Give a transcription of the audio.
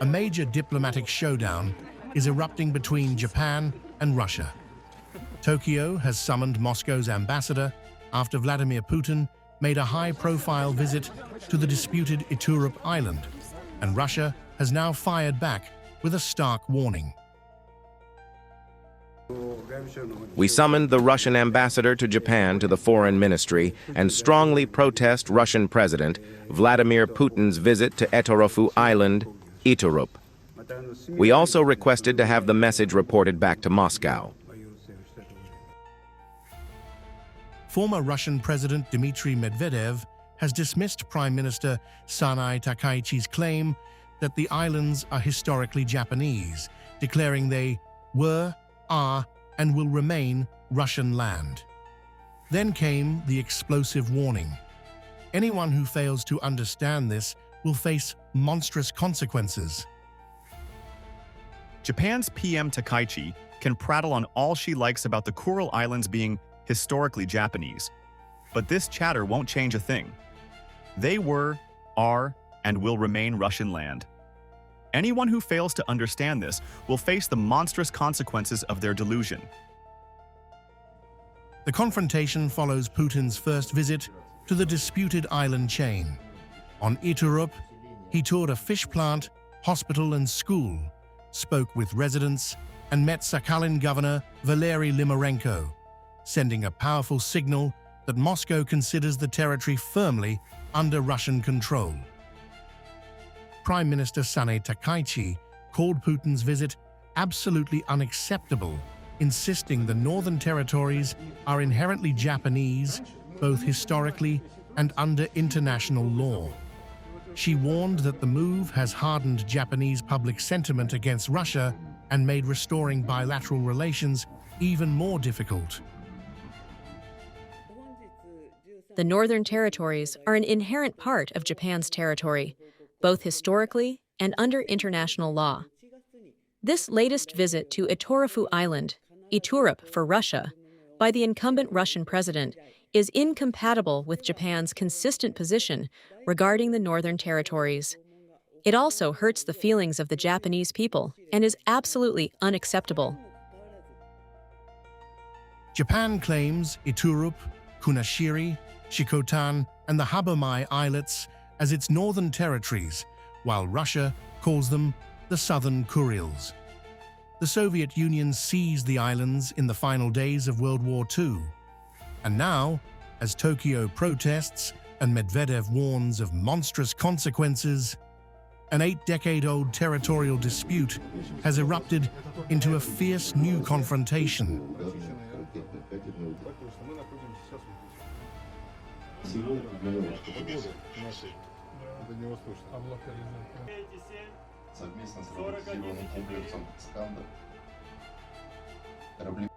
a major diplomatic showdown is erupting between Japan and Russia. Tokyo has summoned Moscow's ambassador after Vladimir Putin made a high-profile visit to the disputed Iturup Island, and Russia has now fired back with a stark warning. We summoned the Russian ambassador to Japan to the foreign ministry and strongly protest Russian President Vladimir Putin's visit to Iturup Island, Iturup. We also requested to have the message reported back to Moscow. Former Russian President Dmitry Medvedev has dismissed Prime Minister Sanae Takaichi's claim that the islands are historically Japanese, declaring they were, are, and will remain Russian land. Then came the explosive warning. Anyone who fails to understand this will face monstrous consequences. Japan's PM Takaichi can prattle on all she likes about the Kuril Islands being historically Japanese, but this chatter won't change a thing. They were, are, and will remain Russian land. Anyone who fails to understand this will face the monstrous consequences of their delusion. The confrontation follows Putin's first visit to the disputed island chain. On Iturup, he toured a fish plant, hospital and school, spoke with residents, and met Sakhalin Governor Valery Limarenko, sending a powerful signal that Moscow considers the territory firmly under Russian control. Prime Minister Sanae Takaichi called Putin's visit absolutely unacceptable, insisting the northern territories are inherently Japanese, both historically and under international law. She warned that the move has hardened Japanese public sentiment against Russia and made restoring bilateral relations even more difficult. The Northern Territories are an inherent part of Japan's territory, both historically and under international law. This latest visit to Iturup Island, Iturup for Russia, by the incumbent Russian president is incompatible with Japan's consistent position regarding the Northern Territories. It also hurts the feelings of the Japanese people and is absolutely unacceptable. Japan claims Iturup, Kunashiri, Shikotan, and the Habomai islets as its northern territories, while Russia calls them the Southern Kurils. The Soviet Union seized the islands in the final days of World War II. And now, as Tokyo protests and Medvedev warns of monstrous consequences, an 8-decade-old territorial dispute has erupted into a fierce new confrontation. Совместно с роботизированным комплексом «Скандер» корабли